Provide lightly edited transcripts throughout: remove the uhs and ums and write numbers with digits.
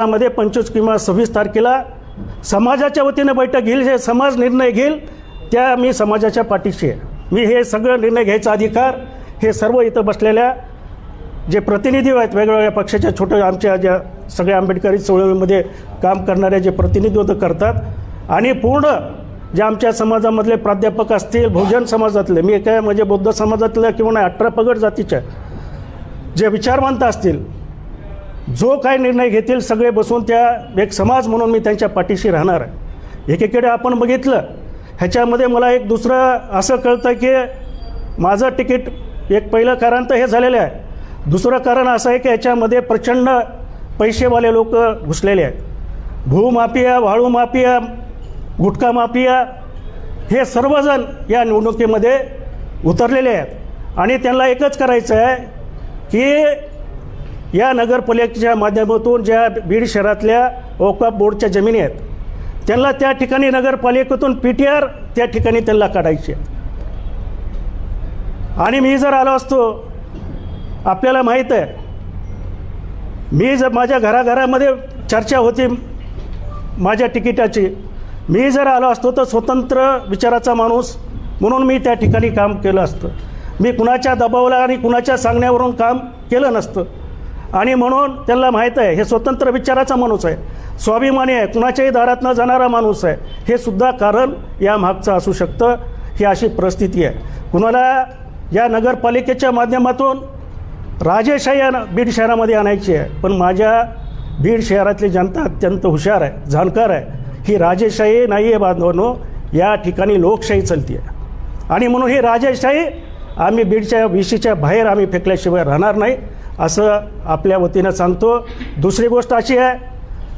मध्ये 25 किंवा 26 तारखेला समाजाच्या वतीने बैठक घेईल, जे समाज निर्णय घेईल त्या मी समाजाच्या पाठीशी आहे. मी हे सगळं निर्णय घ्यायचा अधिकार हे सर्व इथं बसलेल्या जे प्रतिनिधी आहेत वेगवेगळ्या पक्षाच्या छोट्या आमच्या ज्या सगळ्या आंबेडकरी चळवळीमध्ये काम करणारे जे प्रतिनिधित्व करतात आणि पूर्ण जे आमच्या समाजामधले प्राध्यापक असतील, बहुजन समाजातले, मी काय म्हणजे बौद्ध समाजातल्या किंवा 18 पगड जातीच्या जे विचारवंत असतील, जो काय निर्णय घेतील सगळे बसून त्या एक समाज म्हणून मी त्यांच्या पाठीशी राहणार आहे. एकीकडे आपण बघितलं ह्याच्यामध्ये मला एक दुसरं असं कळतं की माझं तिकीट एक पहिलं कारण तर हे झालेलं आहे. दुसरं कारण असं आहे की ह्याच्यामध्ये प्रचंड पैसेवाले लोक घुसलेले आहेत. भूमाफिया, वाळू माफिया, गुटखा माफिया हे सर्वजण या निवडणुकीमध्ये उतरलेले आहेत आणि त्यांना एकच करायचं आहे की या नगरपालिकेच्या माध्यमातून ज्या बीड शहरातल्या वक्फ बोर्डच्या जमिनी आहेत त्यांना त्या ठिकाणी नगरपालिकेतून PTR त्या ठिकाणी त्यांना काढायचे. आणि मी जर आलो असतो, आपल्याला माहीत आहे, मी जर माझ्या घराघरामध्ये चर्चा होती माझ्या तिकिटाची, मी जर आलो असतो तर स्वतंत्र विचाराचा माणूस म्हणून मी त्या ठिकाणी काम केलं असतं. मी कुणाच्या दबावाला आणि कुणाच्या सांगण्यावरून काम केलं नसतं. आणि म्हणून त्यांना माहीत आहे हे स्वतंत्र विचाराचा माणूस आहे, स्वाभिमानी आहे, कुणाच्याही दारात न जाणारा माणूस आहे. हे सुद्धा कारण या मागचं असू शकतं. ही अशी परिस्थिती आहे. कुणाला या नगरपालिकेच्या माध्यमातून राजेशाही बीड शहरामध्ये आणायची आहे, पण माझ्या बीड शहरातली जनता अत्यंत हुशार आहे, जाणकार आहे. ही राजेशाही नाही आहे बांधवांनो, या ठिकाणी लोकशाही चालती आहे. आणि म्हणून ही राजेशाही आम्ही बीडच्या विशीच्या बाहेर आम्ही फेकल्याशिवाय राहणार नाही असं आपल्या वतीनं सांगतो. दुसरी गोष्ट अशी आहे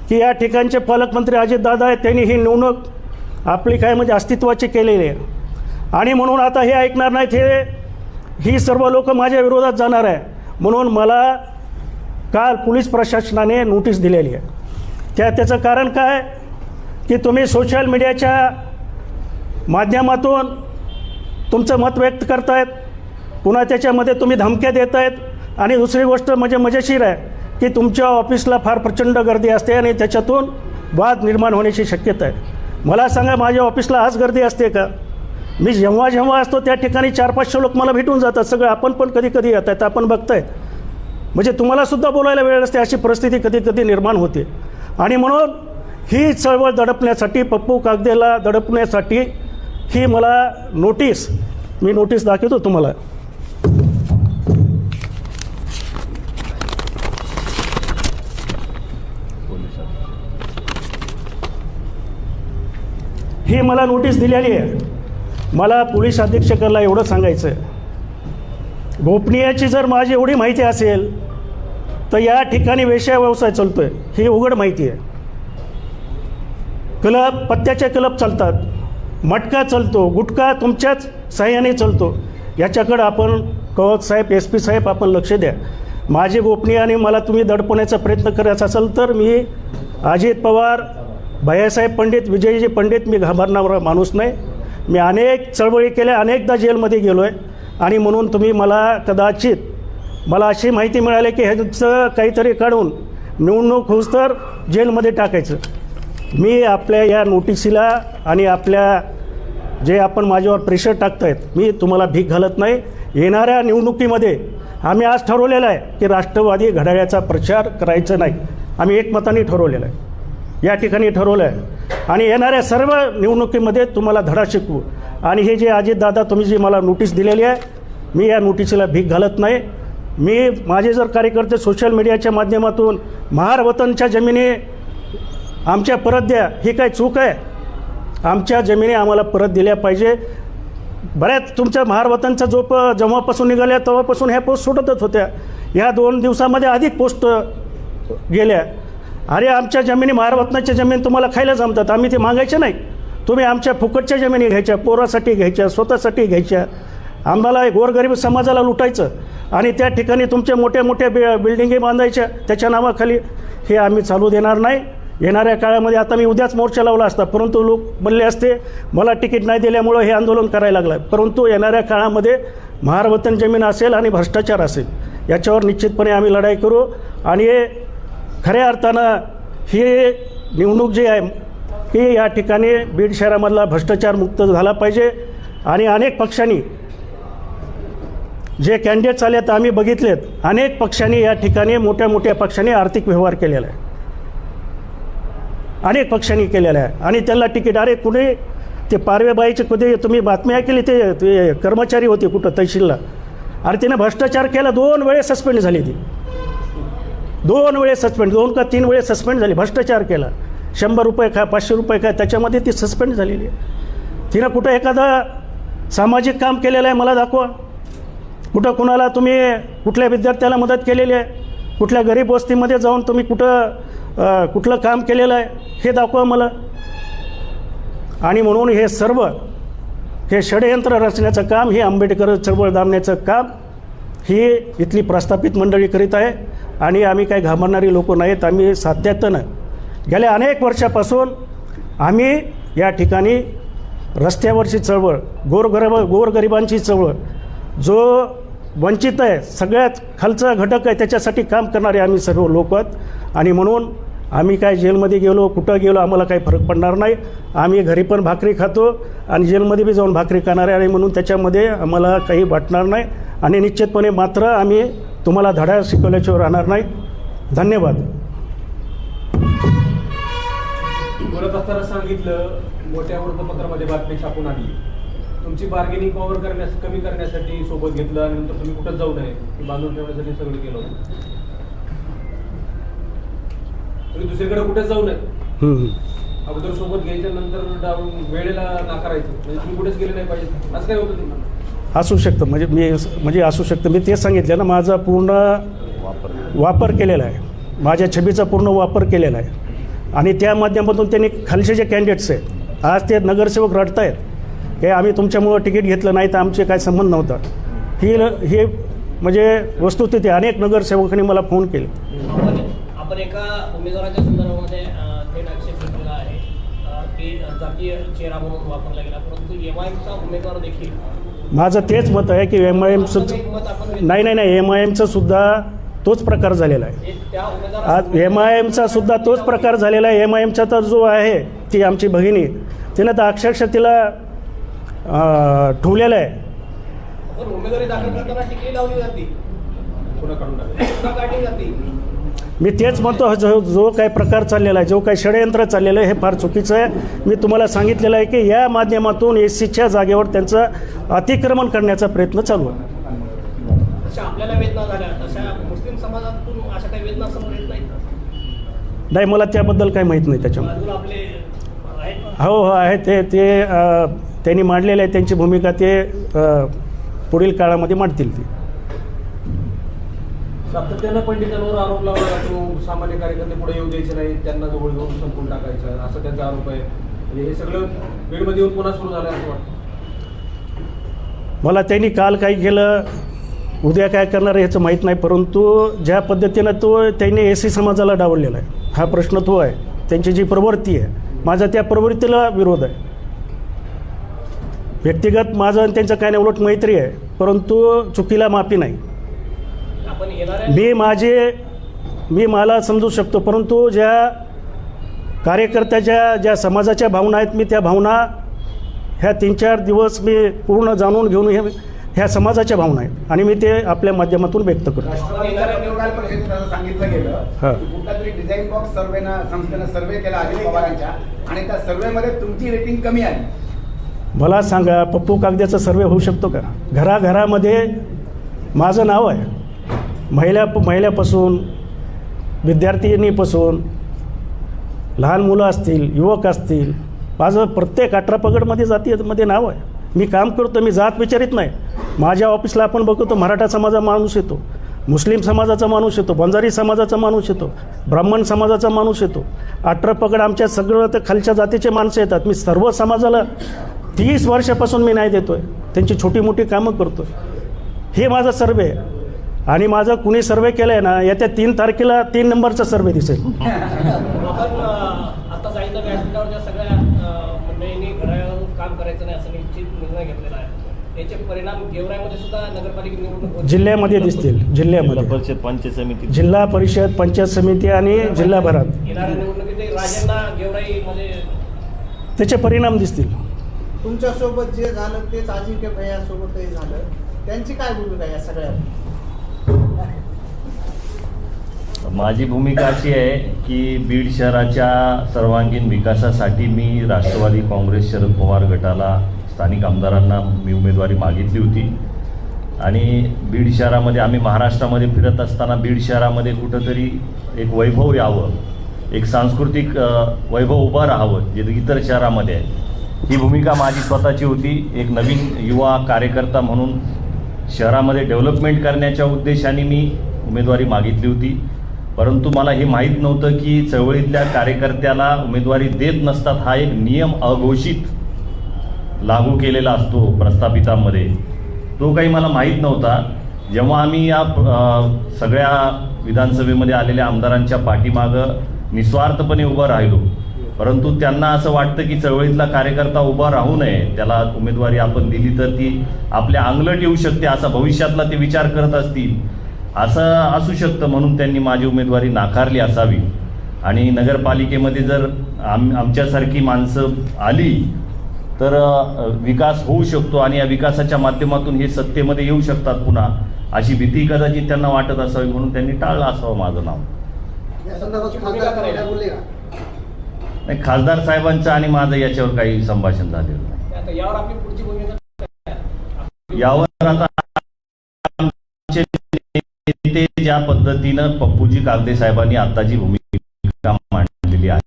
की या ठिकाणचे पालकमंत्री अजितदादा आहेत, त्यांनी ही निवडणूक आपली काय म्हणजे अस्तित्वाची केलेली आहे आणि म्हणून आता हे ऐकणार नाहीत. ही सर्व लोक माझ्या विरोधात जाणार आहे. म्हणून मला काल पोलीस प्रशासनाने नोटीस दिलेली आहे. त्याचं कारण काय की तुम्ही सोशल मीडियाच्या माध्यमातून तुमचं मत व्यक्त करतायत, पुन्हा त्याच्यामध्ये तुम्ही धमक्या देत आहेत. आणि दुसरी गोष्ट म्हणजे मजेशीर आहे की तुमच्या ऑफिसला फार प्रचंड गर्दी असते आणि त्याच्यातून वाद निर्माण होण्याची शक्यता आहे. मला सांगा, माझ्या ऑफिसला आज गर्दी असते का? मी जेव्हा असतो त्या ठिकाणी 400-500 लोक मला भेटून जातात. सगळं आपण पण कधी येत आहेत, आपण बघताय. म्हणजे तुम्हालासुद्धा बोलायला वेळ नसते, अशी परिस्थिती कधी निर्माण होते. आणि म्हणून ही चळवळ दडपण्यासाठी, पप्पू कागदेला दडपण्यासाठी ही मला मी नोटीस दाखवतो तुम्हाला. ही मला नोटीस दिलेली आहे. मला पोलीस अधीक्षकाला एवढं सांगायचं आहे, गोपनीयची जर माझी एवढी माहिती असेल तर या ठिकाणी वेश्या व्यवसाय चालतोय ही उघड माहिती आहे. क्लब, पत्त्याचे क्लब चालतात, मटका चालतो, गुटखा तुमच्याच सहाय्याने चालतो. याच्याकडं आपण कवच साहेब, SP साहेब आपण लक्ष द्या. माझी गोपनीय आणि मला तुम्ही दडपण्याचा प्रयत्न करायचा असेल तर मी अजित पवार, भैयासाहेब पंडित, विजयजी पंडित मी घाबरणारा माणूस नाही. मी अनेक चळवळी केल्या, अनेकदा जेलमध्ये गेलो आहे. आणि म्हणून तुम्ही मला अशी माहिती मिळाली की ह्याचं काहीतरी काढून निवडणूक होऊस तर जेलमध्ये टाकायचं. मी आपल्या या नोटिसीला आणि आपल्या जे आपण माझ्यावर प्रेशर टाकतायत, मी तुम्हाला भीक घालत नाही. येणाऱ्या निवडणुकीमध्ये आम्ही आज ठरवलेलं आहे की राष्ट्रवादी घड्याळाचा प्रचार करायचा नाही. आम्ही एकमताने ठरवलेलं आहे, या ठिकाणी ठरवलं आहे. आणि येणाऱ्या सर्व निवडणुकीमध्ये तुम्हाला धडा शिकवू. आणि हे जे अजितदादा तुम्ही जी मला नोटीस दिलेली आहे, मी या नोटिसीला भीक घालत नाही. माझे जर कार्यकर्ते सोशल मीडियाच्या माध्यमातून महार वतनच्या जमिनी आमच्या परत द्या, ही काय चूक आहे? आमच्या जमिनी आम्हाला परत दिल्या पाहिजे. बऱ्याच तुमच्या महार वतनचा जेव्हापासून निघाल्या तेव्हापासून ह्या पोस्ट सुटतच होत्या. ह्या 2 दिवसामध्ये अधिक पोस्ट गेल्या. अरे आमच्या जमिनी, महारवतनाच्या जमीन तुम्हाला खायला जमतात, आम्ही ते मागायचे नाही. तुम्ही आमच्या फुकटच्या जमिनी घ्यायच्या, पोरासाठी घ्यायच्या, स्वतःसाठी घ्यायच्या. आम्हाला गोरगरीब समाजाला लुटायचं आणि त्या ठिकाणी तुमच्या मोठ्या बिल्डिंगी बांधायच्या त्याच्या नावाखाली. हे आम्ही चालू देणार नाही. येणाऱ्या काळामध्ये आता मी उद्याच मोर्चा लावला असता, परंतु लोक म्हणले असते मला तिकीट नाही दिल्यामुळं हे आंदोलन करायला लागलं. परंतु येणाऱ्या काळामध्ये महारवतन जमीन असेल आणि भ्रष्टाचार असेल याच्यावर निश्चितपणे आम्ही लढाई करू. आणि खऱ्या अर्थानं ही निवडणूक जी आहे की या ठिकाणी बीड शहरामधला भ्रष्टाचार मुक्त झाला पाहिजे. आणि अनेक पक्षांनी जे कॅन्डिडेट्स आले तर आम्ही बघितलेत, अनेक पक्षांनी या ठिकाणी मोठ्या मोठ्या पक्षांनी आर्थिक व्यवहार केलेला आहे, अनेक पक्षांनी केलेला आहे. आणि त्यांना तिकीट, अरे कुठे ते पारवेबाईचे कुठे तुम्ही बातमी ऐकली, ते कर्मचारी होते कुठं तहसीलला, अरे तिने भ्रष्टाचार केला, 2 वेळेस सस्पेंड झाली ती, 2 वेळेस सस्पेंड, 2 का 3 वेळेस सस्पेंड झाली, भ्रष्टाचार केला, 100 रुपये काय 500 रुपये काय त्याच्यामध्ये ती सस्पेंड झालेली आहे. तिनं कुठं एखादं सामाजिक काम केलेलं आहे मला दाखवा, कुठं कुणाला तुम्ही कुठल्या विद्यार्थ्याला मदत केलेली आहे, कुठल्या गरीब वस्तीमध्ये जाऊन तुम्ही कुठलं काम केलेलं आहे हे दाखवा मला. आणि म्हणून हे सर्व हे षडयंत्र रचण्याचं काम, हे आंबेडकर चळवळ दाबण्याचं काम ही इथली प्रस्थापित मंडळी करीत आहे. आणि आम्ही काही घाबरणारी लोक नाहीत. आम्ही सातत्यानं गेल्या अनेक वर्षापासून आम्ही या ठिकाणी रस्त्यावरची चळवळ, गोरगरिबांची चळवळ, जो वंचित आहे, सगळ्यात खालचा घटक आहे, त्याच्यासाठी काम करणारे आम्ही सर्व लोक आहोत. आणि म्हणून आम्ही काय जेलमध्ये गेलो, कुठं गेलो, आम्हाला काही फरक पडणार नाही. आम्ही घरी पण भाकरी खातो आणि जेलमध्ये बी जाऊन भाकरी खाणार आहे. आणि म्हणून त्याच्यामध्ये आम्हाला काही वाटणार नाही. आणि निश्चितपणे मात्र आम्ही तुम्हाला धडा शिकवल्याशिवाय राहणार नाही. धन्यवाद. बोलत असताना सांगितलं, मोठ्या वृत्तपत्रामध्ये बातमी छापून आली, तुमची बार्गेनिंग पॉवर कमी करण्यासाठी सोबत घेतलं आणि नंतर तुम्ही कुठंच जाऊ नये हे बांधून ठेवण्यासाठी सगळं केलं होतं. तुम्ही दुसरीकडे कुठेच जाऊ नये, अगोदर सोबत घ्यायच्या नंतर वेळेला नाकारायचं, म्हणजे तुम्ही कुठेच गेले नाही पाहिजे, असं काय होतं तुम्हाला? असू शकतं, म्हणजे असू शकतं. मी तेच सांगितलं ना, माझा पूर्ण वापर केलेला आहे, माझ्या छबीचा पूर्ण वापर केलेला आहे. आणि त्या माध्यमातून त्यांनी खालचे जे कॅन्डिडेट्स आहेत, आज ते नगरसेवक रडत आहेत हे आम्ही तुमच्यामुळं तिकीट घेतलं नाही तर आमचे काय संबंध नव्हता. ही म्हणजे वस्तुस्थिती. अनेक नगरसेवकांनी मला फोन केले. आपण एका उमेदवाराच्या संदर्भामध्ये थेट आक्षेप घेतलेला आहे की जातीय चेहरा म्हणून वापरला गेला, परंतु MIMचा उमेदवार देखील, माझं तेच मत आहे की MIMचं नाही MIMचं सुद्धा तोच प्रकार झालेला आहे. आज MIMचा सुद्धा तोच प्रकार झालेला आहे. MIMचा तर जो आहे ती आमची भगिनी, तिनं तर अक्षरशः तिला ठेवलेलं आहे. उमेदवारी दाखल करताना टिकली लावली जाते, काढली जाते. मी तेच म्हणतो, जो काही प्रकार चाललेला आहे, जो काही षडयंत्र चाललेलं आहे हे फार चुकीचं आहे. मी तुम्हाला सांगितलेलं आहे की या माध्यमातून SCच्या जागेवर त्यांचं अतिक्रमण करण्याचा प्रयत्न चालू आहे. तशा आपल्याला वेदना झाल्या, तशा मुस्लिम समाजातून अशा काही वेदना समोर येत नाहीत? नाही, मला त्याबद्दल काही माहीत नाही. त्याच्यामध्ये आपले हो आहे ते त्यांनी मांडलेलं आहे. त्यांची भूमिका ते पुढील काळामध्ये मांडतील. ती सातत्यानं पंडितांवर आरोप लावला जातो, सामान्य कार्यकर्ते पुढे येऊ द्यायचे नाही, त्यांना जवळ घेऊन संपून टाकायचं, असं त्यांचा आरोप आहे. म्हणजे हे सगळं बीडमध्ये येऊन पुन्हा सुरू झालं असं वाटतं मला. त्यांनी काल काय केलं, उद्या काय करणार आहे ह्याचं माहीत नाही. परंतु ज्या पद्धतीनं त्यांनी SC समाजाला डावललेला आहे, हा प्रश्न तो आहे. त्यांची जी प्रवृत्ती आहे, माझा त्या प्रवृत्तीला विरोध आहे. व्यक्तिगत माझं आणि त्यांचं काय नाही, उलट मैत्री आहे. परंतु चुकीला माफी नाही. मला समजू शकतो, परंतु ज्या कार्यकर्त्याच्या ज्या समाजाच्या भावना आहेत, मी त्या भावना ह्या 3-4 दिवस मी पूर्ण जाणून घेऊन ह्या समाजाच्या भावना आहेत आणि मी ते आपल्या माध्यमातून व्यक्त करतो. सांगितलं गेलं कुठलातरी डिझाईन बॉक्स संस्थेनं सर्वे केला अजित पवारांच्या आणि त्या सर्वेमध्ये तुमची रेटिंग कमी आली. मला सांगा, पप्पू कागद्याचा सर्वे होऊ शकतो का? घराघरामध्ये माझं नाव आहे, महिल्यापासून विद्यार्थिनीपासून लहान मुलं असतील, युवक असतील, माझं प्रत्येक 18 पगडमध्ये जातीमध्ये नाव आहे. मी काम करतो, मी जात विचारित नाही. माझ्या ऑफिसला आपण बघतो मराठा समाजाचा माणूस येतो, मुस्लिम समाजाचा माणूस येतो, बंजारी समाजाचा माणूस येतो, ब्राह्मण समाजाचा माणूस येतो. 18 पगड आमच्या सगळं तर खालच्या जातीचे माणसं येतात. मी सर्व समाजाला 30 वर्षापासून मी न्याय देतो आहे, त्यांची छोटी मोठी कामं करतो. हे माझा सर्वे आहे. आणि माझं कुणी सर्वे केलं आहे ना, येत्या 3 तारखेला 3 नंबरचा सर्वे दिसेल. आता जायचं व्यासपीठावर ज्या सगळ्या मंडळींनी घड्याळावर काम करायचं नाही असं निश्चित निर्णय घेतलेला आहे. याचे परिणाम गेवराईमध्ये सुद्धा नगरपालिका निवडणूक होते. जिल्ह्यामध्ये दिसतील, जिल्ह्यामध्ये परिषद पंचायत समिती जिल्हा परिषद पंचायत समिती आणि जिल्हाभरात येणाऱ्या निवडणुकीत राजांना गेवराईमध्ये त्याचे परिणाम दिसतील. तुमच्यासोबत जे झालं तेच अजिंक्य भैयासोबतही झालं. त्यांची काय भूमिका या सगळ्यात? माझी भूमिका अशी आहे की बीड शहराच्या सर्वांगीण विकासासाठी मी राष्ट्रवादी काँग्रेस शरद पवार गटाला स्थानिक आमदारांना मी उमेदवारी मागितली होती. आणि बीड शहरामध्ये आम्ही महाराष्ट्रामध्ये फिरत असताना बीड शहरामध्ये कुठंतरी एक वैभव यावं, एक सांस्कृतिक वैभव उभं राहावं जे इतर शहरामध्ये आहे. ही भूमिका माझी स्वतःची होती. एक नवीन युवा कार्यकर्ता म्हणून शहरामध्ये डेव्हलपमेंट करण्याच्या उद्देशाने मी उमेदवारी मागितली होती. परंतु मला हे माहीत नव्हतं की चळवळीतल्या कार्यकर्त्याला उमेदवारी देत नसतात हा एक नियम अघोषित लागू केलेला असतो प्रस्थापितांमध्ये. तो काही मला माहीत नव्हता. जेव्हा आम्ही या सगळ्या विधानसभेमध्ये आलेल्या आमदारांच्या पाठीमागं निस्वार्थपणे उभं राहिलो, परंतु त्यांना असं वाटतं की चळवळीतला कार्यकर्ता उभा राहू नये, त्याला उमेदवारी आपण दिली तर ती आपल्या अंगलट येऊ शकते असा भविष्यातला ते विचार करत असतील, असं असू शकतं, म्हणून त्यांनी माझी उमेदवारी नाकारली असावी. आणि नगरपालिकेमध्ये जर आमच्यासारखी माणसं आली तर विकास होऊ शकतो आणि या विकासाच्या माध्यमातून हे सत्तेमध्ये येऊ शकतात पुन्हा, अशी भीती कदाचित त्यांना वाटत असावी, म्हणून त्यांनी टाळलं असावं माझं नाव. या संदर्भात खासदार काय बोलले का? नाही, खासदार साहेबांचं आणि माझं याच्यावर काही संभाषण झालेलं नाही. आता यावर आपली पुढची भूमिका काय? यावर आता आमचे नेते ज्या पद्धतीनं पप्पूजी कागदे साहेबांनी आता जी भूमिका मांडलेली आहे,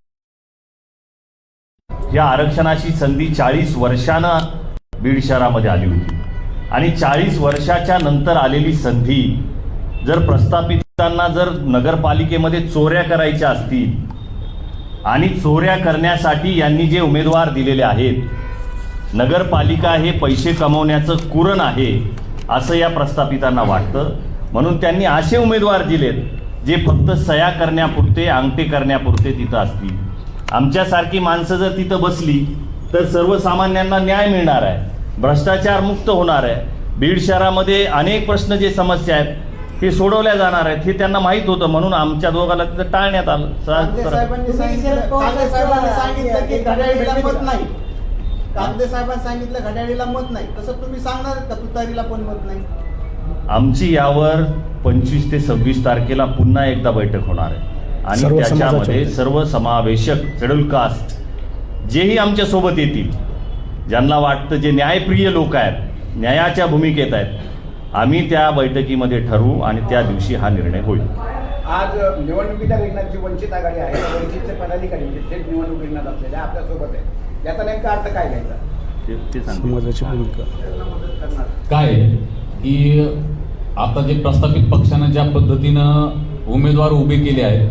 या आरक्षणाची संधी 40 वर्षानं बीड शहरामध्ये आली होती आणि 40 वर्षाच्या नंतर आलेली संधी जर प्रस्थापितांना जर नगरपालिकेमध्ये चोऱ्या करायच्या असतील आणि चोऱ्या करण्यासाठी यांनी जे उमेदवार दिलेले आहेत, नगरपालिका हे पैसे कमवण्याचं कुरण आहे असं या प्रस्थापितांना वाटतं, म्हणून त्यांनी असे उमेदवार दिलेत जे फक्त सह्या करण्यापुरते, अंगठे करण्यापुरते तिथं असतील. आमच्यासारखी माणसं जर तिथं बसली तर सर्वसामान्यांना न्याय मिळणार आहे, भ्रष्टाचार मुक्त होणार आहे. बीड शहरामध्ये अनेक प्रश्न जे समस्या आहेत ते सोडवल्या जाणार आहेत हे त्यांना माहीत होतं, म्हणून आमच्या दोघाला तिथं टाळण्यात आलं. कागदे साहेबांनी सांगितलं की घड्याळीला मत नाही. कागदे साहेबांनी सांगितलं घड्याळीला मत नाही, तसं तुम्ही सांगणार का तुतारीला पण मत नाही? आमची यावर 25 ते 26 तारखेला पुन्हा एकदा बैठक होणार आहे आणि सर्व त्याच्यामध्ये समाजाच्या. सर्व समावेशक शेड्यूल कास्ट जेही आमच्या सोबत येतील, ज्यांना वाटतं जे न्यायप्रिय लोक आहेत, न्यायाच्या भूमिकेत आहेत, आम्ही त्या बैठकीमध्ये ठरवू आणि त्या दिवशी हा निर्णय होईल. आज निवडणुकीच्या रिंगणात जी वंचित आघाडी आहे, वंचितचे पदाधिकारी म्हणजे थेट निवडणूक रिंगणात असलेल्या आपल्यासोबत आहे, याचा नेमका अर्थ काय घ्यायचा? ते सांगू. समाजाची भूमिका काय आहे की आता जे प्रस्थापित पक्षानं ज्या पद्धतीनं उमेदवार उभे केले आहेत,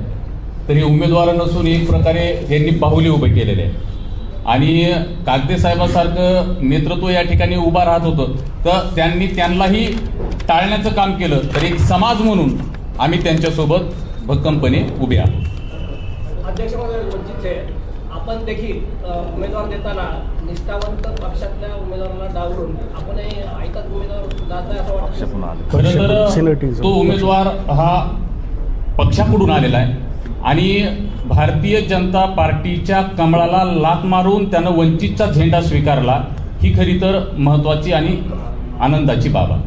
तर हे उमेदवार नसून एक प्रकारे त्यांनी बाहुले उभे केलेले आहे आणि कागदे साहेबांसारखं नेतृत्व या ठिकाणी उभा राहत होतं, तर त्यांनाही टाळण्याचं काम केलं. तर एक समाज म्हणून आम्ही त्यांच्यासोबत भक्कमपणे उभे आहोत. अध्यक्ष महोदय, वंचितचे आपण देखील उमेदवार देताना निष्ठावंत पक्षातल्या उमेदवारांना डावलून आपण ऐकत उमेदवार जात असं वाटतं. खरं तर तो उमेदवार हा पक्षाकडून आलेला आहे आणि भारतीय जनता पार्टीच्या कमळाला लाथ मारून त्यानं वंचितचा झेंडा स्वीकारला, ही खरी तर महत्वाची आणि आनंदाची बाब आहे.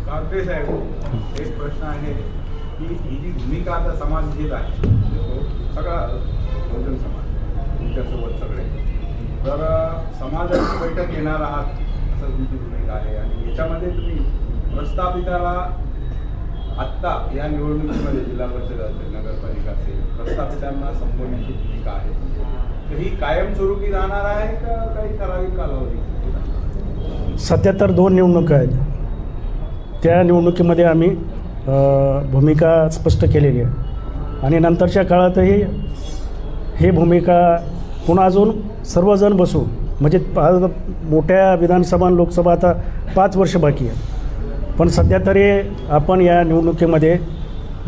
कागदे साहेब, एक प्रश्न आहे की ही जी भूमिका आता समाज घेत आहे, सगळा बहुजन समाज तुमच्यासोबत सगळे, तर समाजाची बैठक घेणार आहात असं तुमची भूमिका आहे आणि याच्यामध्ये तुम्ही प्रस्थापिताला आत्ता या निवडणुकीमध्ये जिल्हा परिषद असेल, नगरपालिका असेल, प्रस्थापितांना संपवण्याची भूमिका आहे, तर ही कायमस्वरूपी राहणार आहे का काही ठराविक कालावधी? सध्या तर 2 निवडणुका आहेत, त्या निवडणुकीमध्ये आम्ही भूमिका स्पष्ट केलेली आहे आणि नंतरच्या काळातही ही भूमिका पुन्हा अजून सर्वजण बसू, म्हणजे मोठ्या विधानसभा लोकसभा आता 5 वर्ष बाकी आहे, पण सध्या तरी आपण या निवडणुकीमध्ये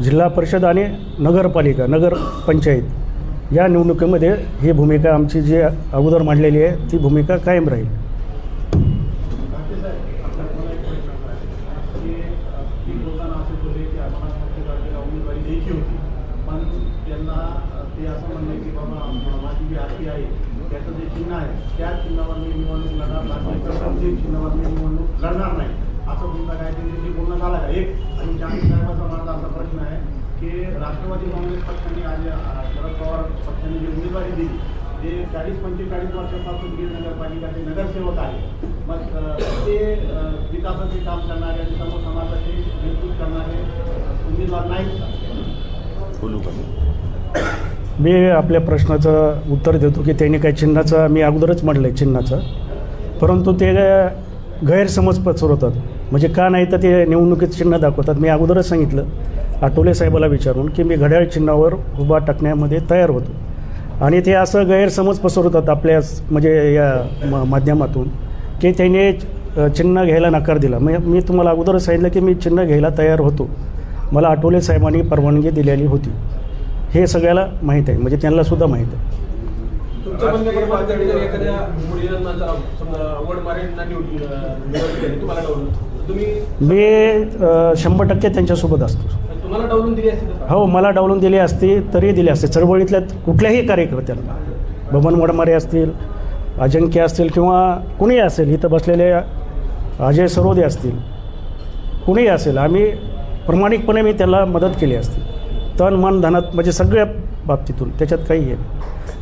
जिल्हा परिषद आणि नगरपालिका, नगरपंचायत या निवडणुकीमध्ये ही भूमिका आमची जी अगोदर मांडलेली आहे ती भूमिका कायम राहील. ते असं म्हणणं आहे की बाबा माझी जी आरती आहे त्याचं जे चिन्ह आहे त्या चिन्हावर मी निवडणूक लढणार नाही, प्रथमचे चिन्हावर मी निवडणूक लढणार नाही असं तुमचा काय त्यांच्याशी बोलणं झालं का? एक आणि जानकी साहेबांचा माझा असा प्रश्न आहे की राष्ट्रवादी काँग्रेस पक्षाने आज शरद पवार पक्षाने जी उमेदवारी दिली ते 40-45 वर्षापासून बीड नगरपालिकाचे नगरसेवक आहे. मग ते विकासाचे काम करणारे आणि सर्व समाजाचे नेतृत्व करणारे उमेदवार नाहीत का? बोलू का? मी आपल्या प्रश्नाचं उत्तर देतो की त्यांनी काही चिन्हाचं मी अगोदरच म्हटलं आहे चिन्हाचं, परंतु ते गैरसमज पसरवतात. म्हणजे का नाही तर ते निवडणुकीत चिन्ह दाखवतात. मी अगोदरच सांगितलं आठवले साहेबाला विचारून की मी घड्याळ चिन्हावर उभा टाकण्यामध्ये तयार होतो, आणि ते असं गैरसमज पसरवतात आपल्या म्हणजे या माध्यमातून की त्याने चिन्ह घ्यायला नकार दिला. मी तुम्हाला अगोदरच सांगितलं की मी चिन्ह घ्यायला तयार होतो, मला आठवले साहेबांनी परवानगी दिलेली होती. हे सगळ्याला माहीत आहे, म्हणजे त्यांनासुद्धा माहीत आहे. तुमच्या म्हणण्याप्रमाणे पातळी जर एखाद्या मुलीला समजा वडमारेंना निवड केली तुम्हाला डावलून तुम्ही मी 100% त्यांच्यासोबत असतो. तुम्हाला डावलून दिली असती तर? हो, मला डावलून दिली असती तरी दिली असते. चळवळीतल्या कुठल्याही कार्यकर्त्यांना, बबन वडमारे असतील, अजिंक्य असतील किंवा कुणीही असेल, इथं बसलेले अजय सरोदे असतील, कुणीही असेल, आम्ही प्रामाणिकपणे मी त्याला मदत केली असती, तन मन धनात, म्हणजे सगळ्या बाबतीतून. त्याच्यात काही आहे.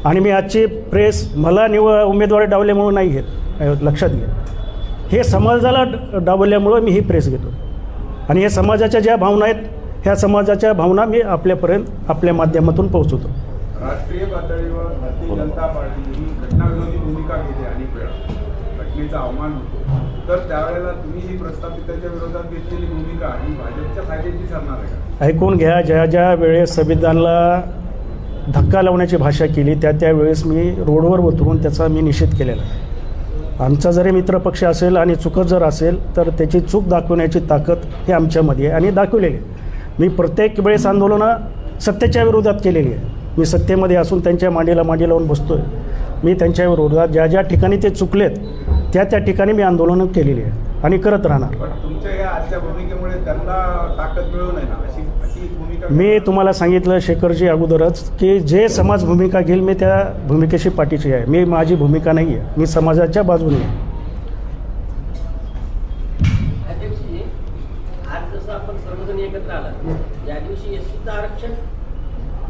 आणि मी आजची प्रेस मला उमेदवारी डावल्यामुळं नाही घेत, लक्षात घ्या. हे समाजाला डावल्यामुळं मी ही प्रेस घेतो, आणि हे समाजाच्या ज्या भावना आहेत ह्या समाजाच्या भावना मी आपल्यापर्यंत आपल्या माध्यमातून पोहोचवतो. राष्ट्रीय पातळीवर भारतीय जनता पार्टी ही घटनाविरोधी भूमिका घेते अनेक वेळा, घटनेचा अवमान होतो. तर त्यावेळेला तुम्ही ही प्रस्थापित त्याच्या विरोधात घेतलेली भूमिका ही भाजपच्या फायद्याची ठरणार आहे का? ऐकून घ्या, ज्या ज्या वेळेस संविधानाला धक्का लावण्याची भाषा केली त्या वेळेस मी रोडवर उतरून त्याचा मी निषेध केलेला आहे. आमचा जरी मित्रपक्ष असेल आणि चुकत जर असेल तर त्याची चूक दाखवण्याची ताकद ही आमच्यामध्ये आहे आणि दाखवलेली आहे. मी प्रत्येक वेळेस आंदोलनं सत्तेच्या विरोधात केलेली आहे. मी सत्तेमध्ये असून त्यांच्या मांडीला मांडी लावून बसतो आहे. मी त्यांच्या विरोधात ज्या ज्या ठिकाणी ते चुकलेत त्या ठिकाणी मी आंदोलनं केलेली आहे आणि करत राहणार. पण तुमच्या या आजच्या भूमिकेमुळे त्यांना ताकद मिळू नये ना, अशी भूमिका मी तुम्हाला सांगितलं शेखरजी अगोदरच की जे समाज भूमिका घेईल मी त्या भूमिकेशी पाठीशी आहे. मी माझी भूमिका नाही आहे, मी समाजाच्या बाजूने आहे. अध्यक्षजी, आज जसं आपण सर्वजण एकत्र आला, ज्या दिवशी एसटीचं आरक्षण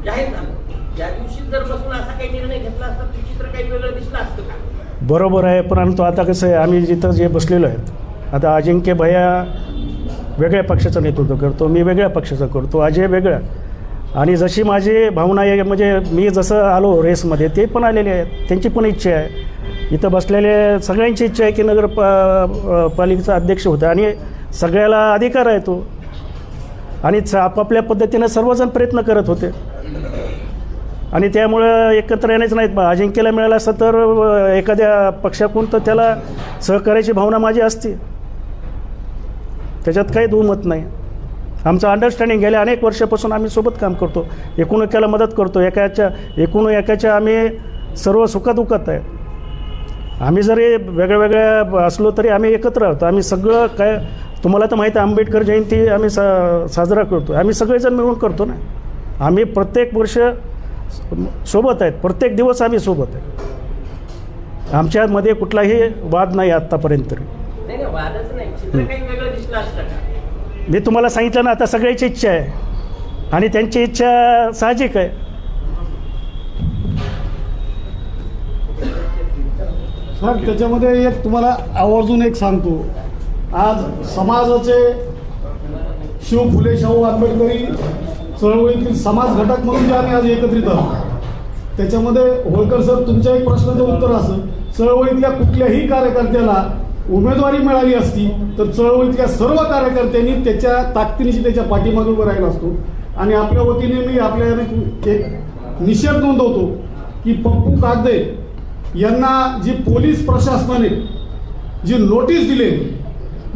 जाहीर झालं त्या दिवशी जर बसून असा काही निर्णय घेतला असता तर चित्र काही वेगळं दिसलं असतं का? बरोबर आहे, परंतु आता कसं आहे, आम्ही जिथं जे बसलेलो आहेत, आता अजिंक्य भैया वेगळ्या पक्षाचं नेतृत्व करतो, मी वेगळ्या पक्षाचं करतो, अजय वेगळा. आणि जशी माझी भावना आहे, म्हणजे मी जसं आलो रेसमध्ये ते पण आलेले आहेत, त्यांची पण इच्छा आहे. इथं बसलेले सगळ्यांची इच्छा आहे की पालिकेचा अध्यक्ष होता आणि सगळ्याला अधिकार आहे तो. आणि आपापल्या पद्धतीनं सर्वजण प्रयत्न करत होते आणि त्यामुळं एकत्र येण्याचं नाहीत. अजिंक्यला मिळालं असतं तर एखाद्या पक्षाकडून तर त्याला सहकार्याची भावना माझी असते, त्याच्यात काही दुमत नाही. आमचं अंडरस्टँडिंग गेल्या अनेक वर्षापासून आम्ही सोबत काम करतो, एकूण एकाला मदत करतो, एकाच्या आम्ही सर्व सुखादुखात आहे. आम्ही जरी वेगळ्या असलो तरी आम्ही एकत्र आहोत. आम्ही सगळं काय, तुम्हाला तर माहिती आहे आंबेडकर जयंती आम्ही साजरा करतो, आम्ही सगळेजण मिळून करतो ना. आम्ही प्रत्येक वर्ष सोबत आहेत, प्रत्येक दिवस आम्ही सोबत आहे. आमच्यामध्ये कुठलाही वाद नाही आत्तापर्यंत तरी. नाही, वादच नाही, चित्र काही वेगळं दिसलं असतं का? मी तुम्हाला सांगितलं ना, आता सगळ्याची इच्छा आहे आणि त्यांची इच्छा साहजिक आहे. सर, त्याच्यामध्ये एक तुम्हाला आवर्जून एक सांगतो, आज समाजाचे शिव फुले शाहू आंबेडकरी चळवळीतील समाज घटक म्हणून जे आम्ही आज एकत्रित आहोत, त्याच्यामध्ये होळकर सर तुमच्या एक प्रश्नाचं उत्तर असं, चळवळीतल्या कुठल्याही कार्यकर्त्याला उमेदवारी मिळाली असती तर चळवळीतल्या सर्व कार्यकर्त्यांनी त्याच्या ताकदीनिशी त्याच्या पाठीमागे उभं राहिला असतो. आणि आपल्या वतीने मी आपल्या एक निषेध नोंदवतो की पप्पू कागदे यांना जी पोलीस प्रशासनाने जी नोटीस दिली,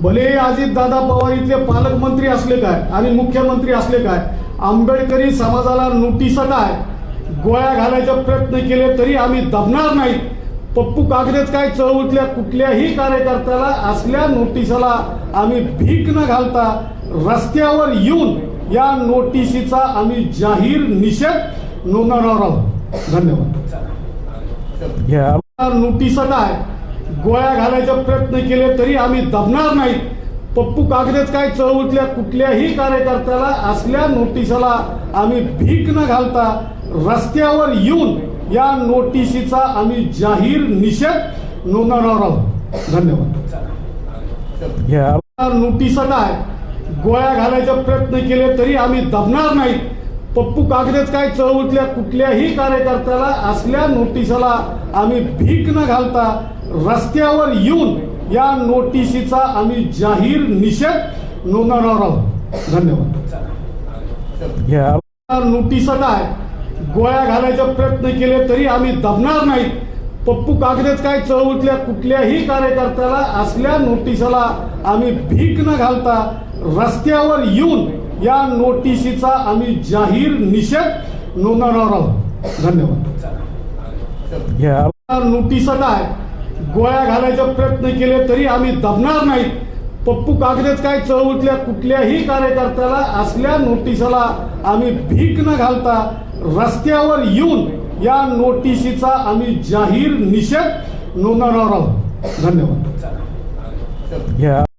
भले अजितदादा पवार इथले पालकमंत्री असले काय आणि मुख्यमंत्री असले काय, आंबेडकरी समाजाला नोटीस काय गोळ्या घालायचा प्रयत्न केले तरी आम्ही दबणार नाही. पप्पू कागदेच काय चळवळीतल्या कुठल्याही कार्यकर्त्याला असल्या नोटिसाला आम्ही भीक न घालता रस्त्यावर येऊन या नोटिसीचा आम्ही जाहीर निषेध नोंदवणार आहोत. धन्यवाद. ह्या नोटिसा काय गोळ्या घालायचा प्रयत्न केले तरी आम्ही दबणार नाही. पप्पू कागदेच काय चळवळीतल्या कुठल्याही कार्यकर्त्याला असल्या नोटिसाला आम्ही भीक न घालता रस्त्यावर येऊन या नोटिसीचा आम्ही जाहीर निषेध नोंदवणार आहोत. धन्यवाद. ह्या नोटिसा काय गोळ्या घालायचा प्रयत्न केले तरी आम्ही दबणार नाही. पप्पू कागदेच काय चळवळीतल्या कुठल्याही कार्यकर्त्याला असल्या नोटिसाला आम्ही भीक न घालता रस्त्यावर येऊन या नोटिसीचा आम्ही जाहीर निषेध नोंदवणार आहोत. धन्यवाद. ह्या नोटिसा काय गोळ्या घालायचा प्रयत्न केले तरी आम्ही दबणार नाही. पप्पू कागदेच काय चळवळीतल्या कुठल्याही कार्यकर्त्याला असल्या नोटिसाला आम्ही भीक न घालता रस्त्यावर येऊन या नोटिसीचा आम्ही जाहीर निषेध नोंदवणार आहोत. धन्यवाद. ह्या नोटिसा काय गोळ्या घालायचा प्रयत्न केले तरी आम्ही दबणार नाही. पप्पू कागदेच काय चळवळीतल्या कुठल्याही कार्यकर्त्याला असल्या नोटिसाला आम्ही भीक न घालता रस्त्यावर येऊन या नोटिसीचा आम्ही जाहीर निषेध नोंदवणार आहोत. धन्यवाद. ह्या